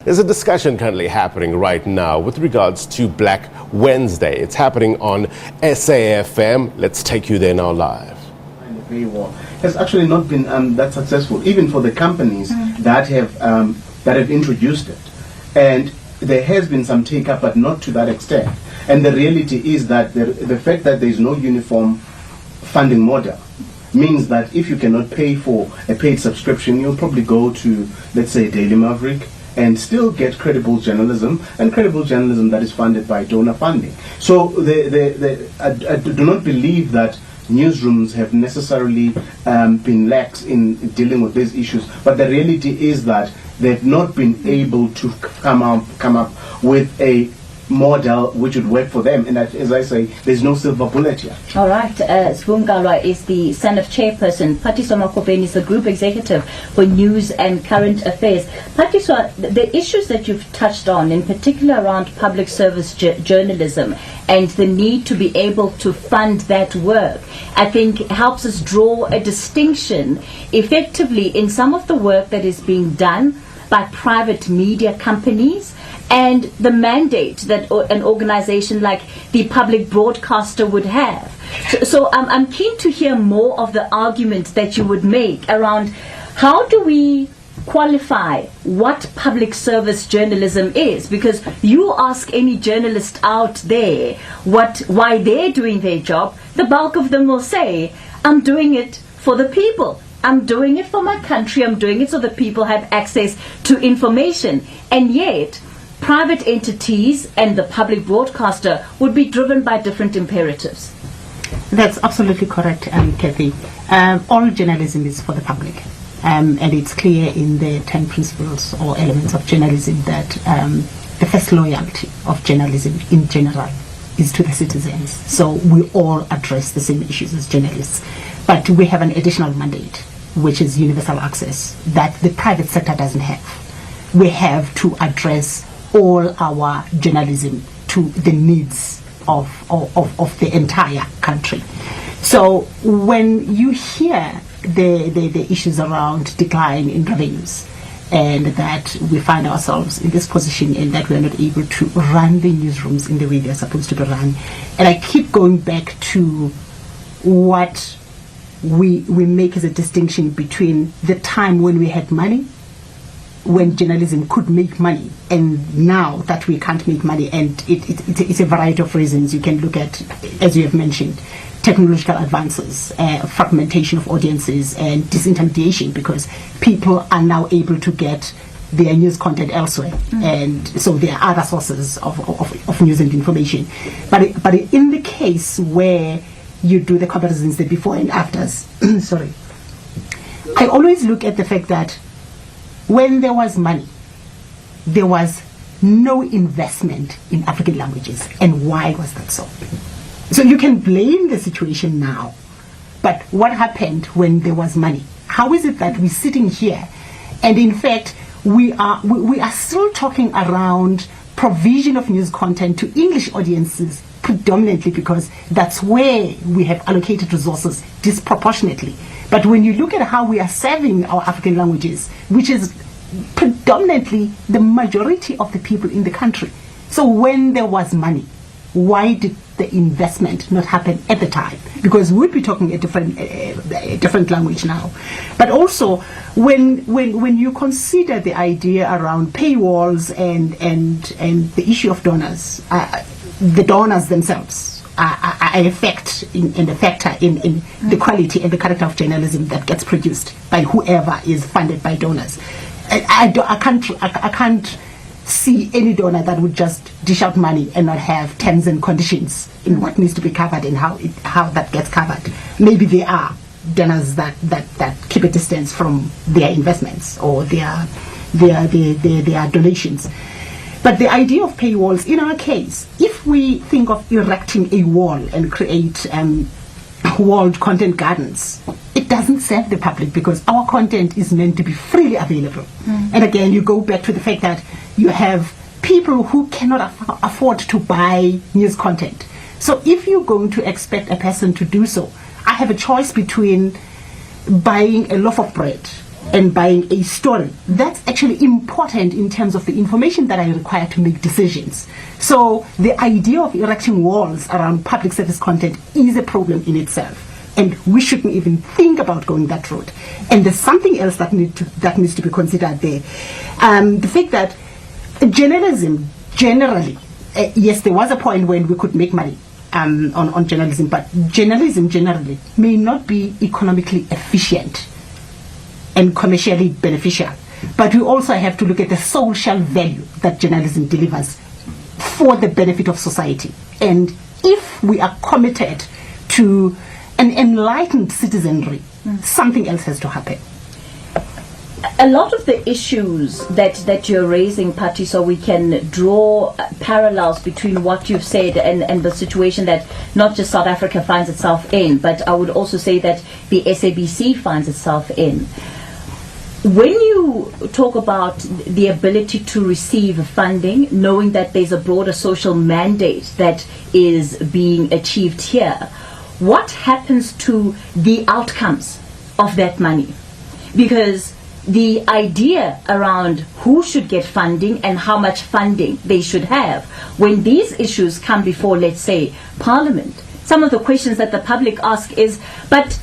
There's a discussion currently happening right now with regards to Black Wednesday. It's happening on SAFM. Let's take you there now live. The paywall has actually not been that successful, even for the companies that have introduced it. And there has been some take-up, but not to that extent. And the reality is that the fact that there is no uniform funding model means that if you cannot pay for a paid subscription, you'll probably go to, let's say, Daily Maverick, and still get credible journalism, and credible journalism that is funded by donor funding. So I do not believe that newsrooms have necessarily been lax in dealing with these issues, but the reality is that they've not been able to come up with a model which would work for them, and as I say, there's no silver bullet here. All right, Svungalwa is the SANF chairperson. Phathiswa Magopeni is the group executive for news and current affairs. Phathiswa, the issues that you've touched on, in particular around public service journalism and the need to be able to fund that work, I think helps us draw a distinction effectively in some of the work that is being done by private media companies and the mandate that an organization like the public broadcaster would have. So I'm keen to hear more of the argument that you would make around how do we qualify what public service journalism is, because you ask any journalist out there why they're doing their job, the bulk of them will say, I'm doing it for the people. I'm doing it for my country. I'm doing it so that people have access to information. And yet, private entities and the public broadcaster would be driven by different imperatives. That's absolutely correct, Kathy. All journalism is for the public. And it's clear in the 10 principles or elements of journalism that the first loyalty of journalism in general is to the citizens. So we all address the same issues as journalists. But we have an additional mandate, which is universal access, that the private sector doesn't have. We have to address all our journalism to the needs of the entire country. So when you hear the issues around decline in revenues, and that we find ourselves in this position and that we are not able to run the newsrooms in the way they're supposed to be run, and I keep going back to what we make as a distinction between the time when we had money, when journalism could make money, and now that we can't make money, and it's a variety of reasons. You can look at, as you have mentioned, technological advances, fragmentation of audiences, and disintermediation, because people are now able to get their news content elsewhere, and so there are other sources of news and information. But in the case where you do the comparisons, the before and afters, sorry, I always look at the fact that when there was money, there was no investment in African languages. And why was that so? So you can blame the situation now, but what happened when there was money? How is it that we're sitting here and in fact we are still talking around provision of news content to English audiences predominantly, because that's where we have allocated resources disproportionately. But when you look at how we are serving our African languages, which is predominantly the majority of the people in the country. So when there was money, why did the investment not happen at the time? Because we'd be talking a different language now. But also, when you consider the idea around paywalls and the issue of donors, the donors themselves are a factor in the quality and the character of journalism that gets produced by whoever is funded by donors. I can't see any donor that would just dish out money and not have terms and conditions in what needs to be covered and how that gets covered. Maybe there are donors that keep a distance from their investments or their donations. But the idea of paywalls, in our case, if we think of erecting a wall and create walled content gardens, it doesn't serve the public, because our content is meant to be freely available. And again, you go back to the fact that you have people who cannot afford to buy news content. So if you're going to expect a person to do so, I have a choice between buying a loaf of bread and buying a story. That's actually important in terms of the information that I require to make decisions. So the idea of erecting walls around public service content is a problem in itself. And we shouldn't even think about going that route. And there's something else that needs to be considered there. The fact that journalism generally, yes, there was a point when we could make money on journalism, but journalism generally may not be economically efficient and commercially beneficial. But we also have to look at the social value that journalism delivers for the benefit of society. And if we are committed to an enlightened citizenry, something else has to happen. A lot of the issues that you're raising, Phathiswa, we can draw parallels between what you've said and the situation that not just South Africa finds itself in, but I would also say that the SABC finds itself in. When you talk about the ability to receive funding, knowing that there's a broader social mandate that is being achieved here, what happens to the outcomes of that money? Because the idea around who should get funding and how much funding they should have, when these issues come before, let's say, Parliament, some of the questions that the public ask is, but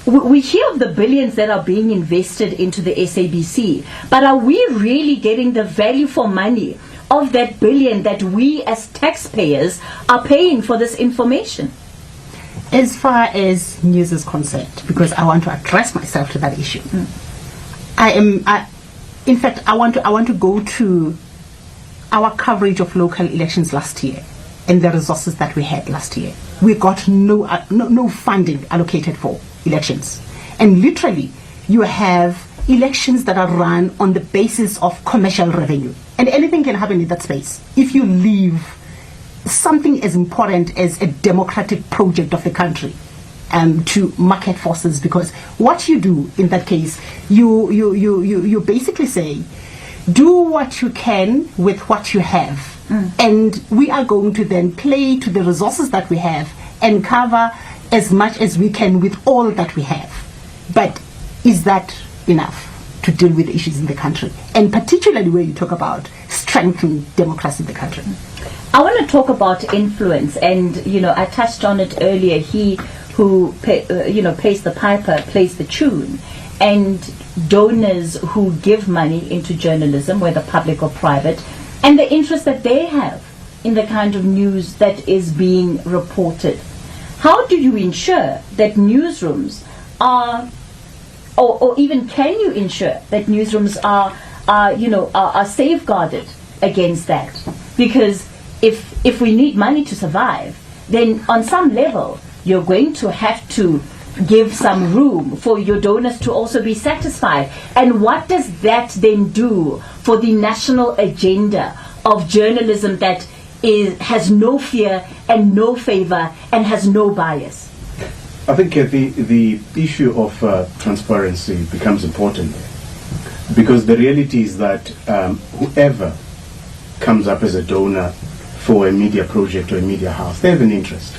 we hear of the billions that are being invested into the SABC, but are we really getting the value for money of that billion that we as taxpayers are paying for this information? As far as news is concerned, because I want to address myself to that issue, in fact, I want to go to our coverage of local elections last year and the resources that we had last year. We got no funding allocated for elections, and literally, you have elections that are run on the basis of commercial revenue, and anything can happen in that space if you leave something as important as a democratic project of the country to market forces. Because what you do in that case, you basically say, do what you can with what you have, and we are going to then play to the resources that we have and cover as much as we can with all that we have. But is that enough to deal with the issues in the country, and particularly where you talk about strengthening democracy in the country? I want to talk about influence, and I touched on it earlier. He who pays the piper plays the tune, and donors who give money into journalism, whether public or private, and the interest that they have in the kind of news that is being reported. How do you ensure that newsrooms are, or even can you ensure that newsrooms are safeguarded against that? Because if we need money to survive, then on some level you're going to have to give some room for your donors to also be satisfied. And what does that then do for the national agenda of journalism that has no fear and no favor and has no bias? I think the issue of transparency becomes important, because the reality is that whoever comes up as a donor for a media project or a media house, they have an interest.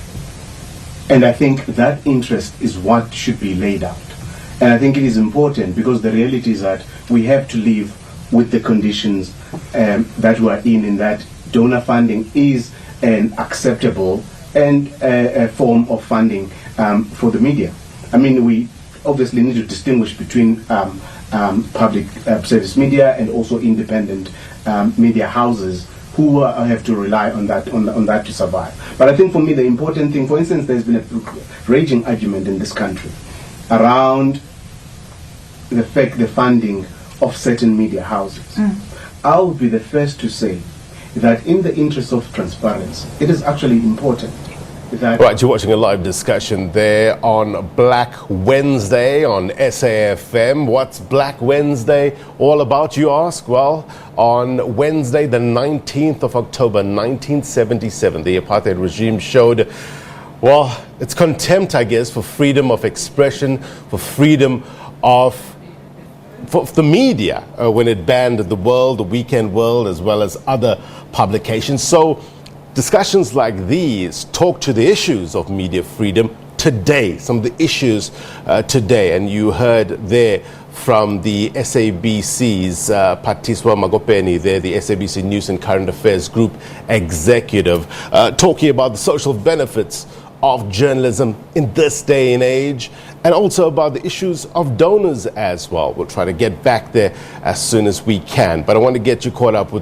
And I think that interest is what should be laid out. And I think it is important, because the reality is that we have to live with the conditions that we are in that donor funding is an acceptable and a form of funding for the media. I mean, we obviously need to distinguish between public service media and also independent media houses who have to rely on that to survive. But I think for me the important thing, for instance, there's been a raging argument in this country around the funding of certain media houses. I would be the first to say that in the interest of transparency, it is actually important that... Right, you're watching a live discussion there on Black Wednesday on SAFM. What's Black Wednesday all about, you ask? Well, on Wednesday, the 19th of October, 1977, the Apartheid regime showed, well, its contempt, I guess, for freedom of expression, for freedom of for the media when it banned The World, The Weekend World, as well as other publications. So discussions like these talk to the issues of media freedom today, some of the issues today. And you heard there from the SABC's Phathiswa Magopeni, there, the SABC News and Current Affairs Group Executive, talking about the social benefits of journalism in this day and age, and also about the issues of donors as well. We'll try to get back there as soon as we can, but I want to get you caught up with